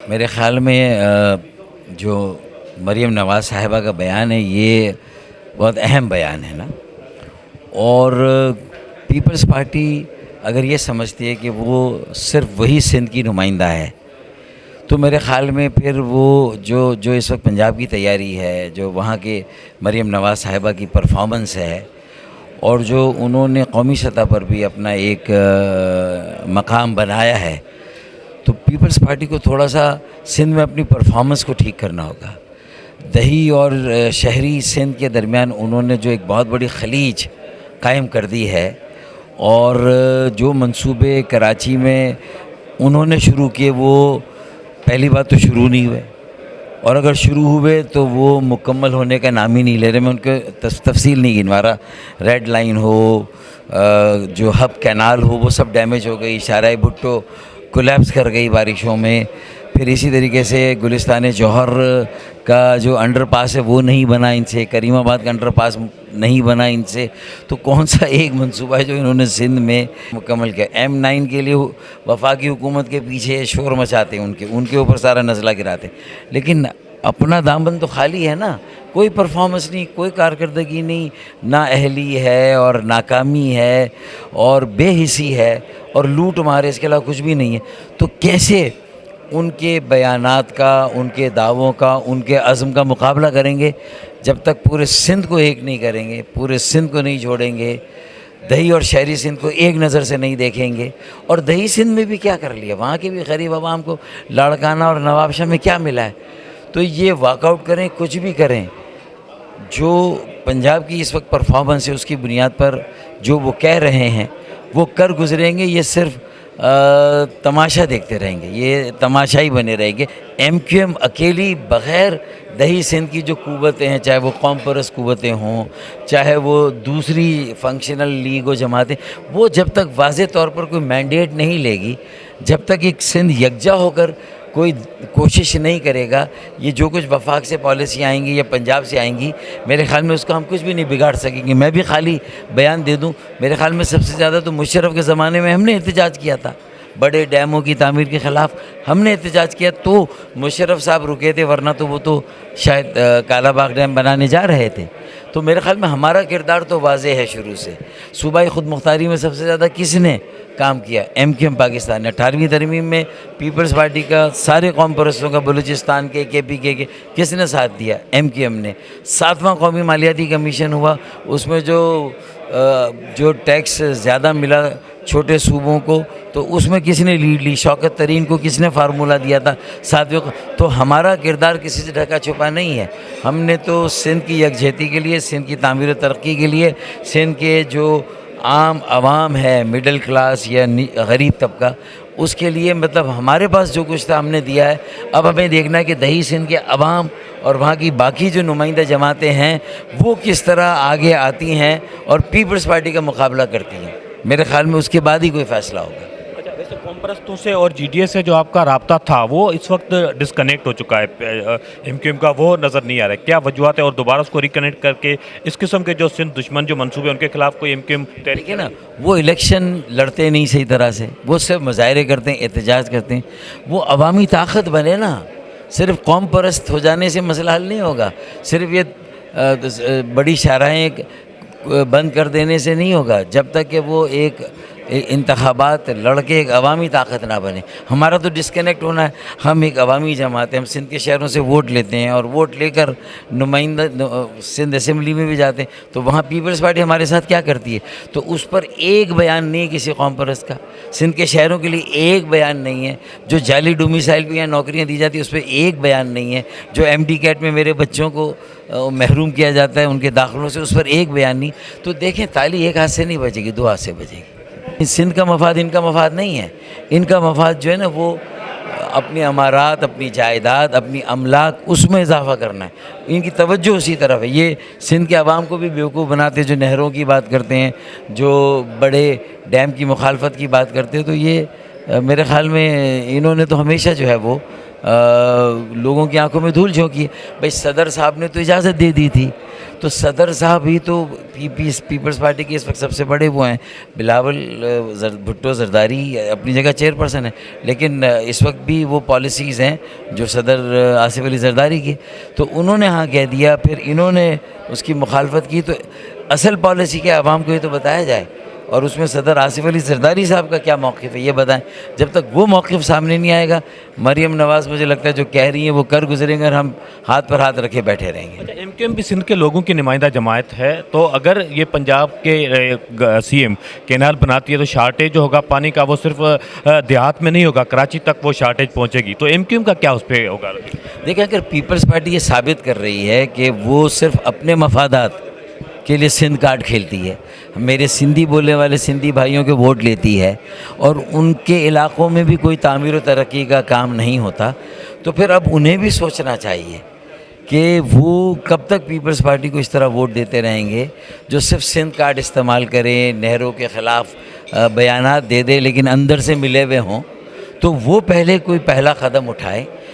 میرے خیال میں جو مریم نواز صاحبہ کا بیان ہے یہ بہت اہم بیان ہے نا. اور پیپلز پارٹی اگر یہ سمجھتی ہے کہ وہ صرف وہی سندھ کی نمائندہ ہے تو میرے خیال میں پھر وہ جو اس وقت پنجاب کی تیاری ہے، جو وہاں کے مریم نواز صاحبہ کی پرفارمنس ہے، اور جو انہوں نے قومی سطح پر بھی اپنا ایک مقام بنایا ہے، تو پیپلز پارٹی کو تھوڑا سا سندھ میں اپنی پرفارمنس کو ٹھیک کرنا ہوگا. دیہی اور شہری سندھ کے درمیان انہوں نے جو ایک بہت بڑی خلیج قائم کر دی ہے، اور جو منصوبے کراچی میں انہوں نے شروع کیے وہ پہلی بات تو شروع نہیں ہوئے، اور اگر شروع ہوئے تو وہ مکمل ہونے کا نام ہی نہیں لے رہے. میں ان کے تفصیل نہیں گنوا رہا. ریڈ لائن ہو، جو ہب کینال ہو، وہ سب ڈیمیج ہو گئی. شارع بھٹو کولیپس کر گئی بارشوں میں. پھر اسی طریقے سے گلستان جوہر کا جو انڈر پاس ہے وہ نہیں بنا ان سے، کریم آباد کا انڈر پاس نہیں بنا ان سے. تو کون سا ایک منصوبہ ہے جو انہوں نے سندھ میں مکمل کیا؟ M9 کے لیے وفاقی حکومت کے پیچھے شور مچاتے ہیں، ان کے اوپر سارا نزلہ گراتے ہیں، لیکن اپنا دامن تو خالی ہے نا. کوئی پرفارمنس نہیں، کوئی کارکردگی نہیں، نا اہلی ہے اور ناکامی ہے اور بے حسی ہے اور لوٹ مارے، اس کے علاوہ کچھ بھی نہیں ہے. تو کیسے ان کے بیانات کا، ان کے دعووں کا، ان کے عزم کا مقابلہ کریں گے جب تک پورے سندھ کو ایک نہیں کریں گے، پورے سندھ کو نہیں جوڑیں گے، دیہی اور شہری سندھ کو ایک نظر سے نہیں دیکھیں گے. اور دیہی سندھ میں بھی کیا کر لیا، وہاں کے بھی غریب عوام کو لاڑکانہ اور نواب شاہ میں کیا ملا ہے. تو یہ واک آؤٹ کریں، کچھ بھی کریں، جو پنجاب کی اس وقت پرفارمنس ہے اس کی بنیاد پر جو وہ کہہ رہے ہیں وہ کر گزریں گے. یہ صرف تماشا دیکھتے رہیں گے، یہ تماشائی بنے رہیں گے. MQM اکیلی بغیر دیہی سندھ کی جو قوتیں ہیں، چاہے وہ قوم پرست قوتیں ہوں، چاہے وہ دوسری فنکشنل لیگ و جماعتیں، وہ جب تک واضح طور پر کوئی مینڈیٹ نہیں لے گی، جب تک ایک سندھ یکجا ہو کر کوئی کوشش نہیں کرے گا، یہ جو کچھ وفاق سے پالیسی آئیں گی یا پنجاب سے آئیں گی، میرے خیال میں اس کو ہم کچھ بھی نہیں بگاڑ سکیں گے. میں بھی خالی بیان دے دوں، میرے خیال میں سب سے زیادہ تو مشرف کے زمانے میں ہم نے احتجاج کیا تھا، بڑے ڈیموں کی تعمیر کے خلاف ہم نے احتجاج کیا، تو مشرف صاحب رکے تھے، ورنہ تو وہ تو شاید کالا باغ ڈیم بنانے جا رہے تھے. تو میرے خیال میں ہمارا کردار تو واضح ہے شروع سے. صوبائی خود مختاری میں سب سے زیادہ کس نے کام کیا؟ MQM پاکستان نے. 18ویں ترمیم میں پیپلز پارٹی کا، سارے قوم پرستوں کا، بلوچستان کے KPK کے، کس نے ساتھ دیا؟ MQM نے. 7واں قومی مالیاتی کمیشن ہوا، اس میں جو ٹیکس زیادہ ملا چھوٹے صوبوں کو، تو اس میں کس نے لیڈ لی؟ شوکت ترین کو کس نے فارمولہ دیا تھا 7ویں کو؟ تو ہمارا کردار کسی سے ڈھکا چھپا نہیں ہے. ہم نے تو سندھ کی یکجہتی کے لیے، سندھ کی تعمیر و ترقی کے لیے، سندھ کے جو عام عوام ہے، مڈل کلاس یا غریب طبقہ، اس کے لیے مطلب ہمارے پاس جو کچھ تھا ہم نے دیا ہے. اب ہمیں دیکھنا ہے کہ دیہی سندھ کے عوام اور وہاں کی باقی جو نمائندہ جماعتیں ہیں وہ کس طرح آگے آتی ہیں اور پیپلز پارٹی کا مقابلہ کرتی ہیں. میرے خیال میں اس کے بعد ہی کوئی فیصلہ ہوگا. اچھا، ویسے قوم پرستوں سے اور GDA سے جو آپ کا رابطہ تھا وہ اس وقت ڈسکنیکٹ ہو چکا ہے، MQM کا وہ نظر نہیں آ رہا ہے، کیا وجوہات ہے؟ اور دوبارہ اس کو ریکنیکٹ کر کے اس قسم کے جو سندھ دشمن جو منصوبے ان کے خلاف کوئی MQM ٹھیک ہے نا. وہ الیکشن لڑتے نہیں صحیح طرح سے، وہ صرف مظاہرے کرتے ہیں، احتجاج کرتے ہیں. وہ عوامی طاقت بنے نا. صرف قوم پرست ہو جانے سے مسئلہ حل نہیں ہوگا، صرف یہ بڑی شاہراہیں بند کر دینے سے نہیں ہوگا، جب تک کہ وہ ایک انتخابات لڑ کے ایک عوامی طاقت نہ بنے. ہمارا تو ڈسکنیکٹ ہونا ہے. ہم ایک عوامی جماعت ہیں، ہم سندھ کے شہروں سے ووٹ لیتے ہیں اور ووٹ لے کر نمائندہ سندھ اسمبلی میں بھی جاتے ہیں، تو وہاں پیپلز پارٹی ہمارے ساتھ کیا کرتی ہے؟ تو اس پر ایک بیان نہیں ہے کسی قوم پرست کا. سندھ کے شہروں کے لیے ایک بیان نہیں ہے. جو جعلی ڈومیسائل پہ یہاں نوکریاں دی جاتی ہیں اس پہ ایک بیان نہیں ہے. جو MD کیٹ میں میرے بچوں کو محروم کیا جاتا ہے ان کے داخلوں سے، اس پر ایک بیان نہیں. تو دیکھیں، تالی ایک ہاتھ سے نہیں بجے گی، 2 ہاتھ سے بجے گی. سندھ کا مفاد ان کا مفاد نہیں ہے. ان کا مفاد جو ہے نا وہ اپنی امارات، اپنی جائیداد، اپنی املاک، اس میں اضافہ کرنا ہے. ان کی توجہ اسی طرف ہے. یہ سندھ کے عوام کو بھی بیوقوف بناتے، جو نہروں کی بات کرتے ہیں، جو بڑے ڈیم کی مخالفت کی بات کرتے ہیں. تو یہ میرے خیال میں انہوں نے تو ہمیشہ جو ہے وہ لوگوں کی آنکھوں میں دھول جھونکی ہے. بھائی صدر صاحب نے تو اجازت دے دی تھی، تو صدر صاحب ہی تو پیپلز پارٹی کے اس وقت سب سے بڑے وہ ہیں. بلاول بھٹو زرداری اپنی جگہ چیئر پرسن ہے، لیکن اس وقت بھی وہ پالیسیز ہیں جو صدر آصف علی زرداری کی. تو انہوں نے ہاں کہہ دیا، پھر انہوں نے اس کی مخالفت کی. تو اصل پالیسی کے عوام کو یہ تو بتایا جائے، اور اس میں صدر آصف علی زرداری صاحب کا کیا موقف ہے یہ بتائیں. جب تک وہ موقف سامنے نہیں آئے گا، مریم نواز مجھے لگتا ہے جو کہہ رہی ہیں وہ کر گزریں گے، اور ہم ہاتھ پر ہاتھ رکھے بیٹھے رہیں گے. ایم کیو ایم بھی سندھ کے لوگوں کی نمائندہ جماعت ہے، تو اگر یہ پنجاب کے سی ایم کینال بناتی ہے تو شارٹیج جو ہوگا پانی کا وہ صرف دیہات میں نہیں ہوگا، کراچی تک وہ شارٹیج پہنچے گی. تو ایم کیو ایم کا کیا اس پہ ہوگا؟ دیکھیں، اگر پیپلز پارٹی یہ ثابت کر رہی ہے کہ وہ صرف اپنے مفادات کے لیے سندھ کارڈ کھیلتی ہے، میرے سندھی بولنے والے سندھی بھائیوں کے ووٹ لیتی ہے، اور ان کے علاقوں میں بھی کوئی تعمیر و ترقی کا کام نہیں ہوتا، تو پھر اب انہیں بھی سوچنا چاہیے کہ وہ کب تک پیپلز پارٹی کو اس طرح ووٹ دیتے رہیں گے، جو صرف سندھ کارڈ استعمال کریں، نہروں کے خلاف بیانات دے دے لیکن اندر سے ملے ہوئے ہوں. تو وہ پہلے کوئی پہلا قدم اٹھائے.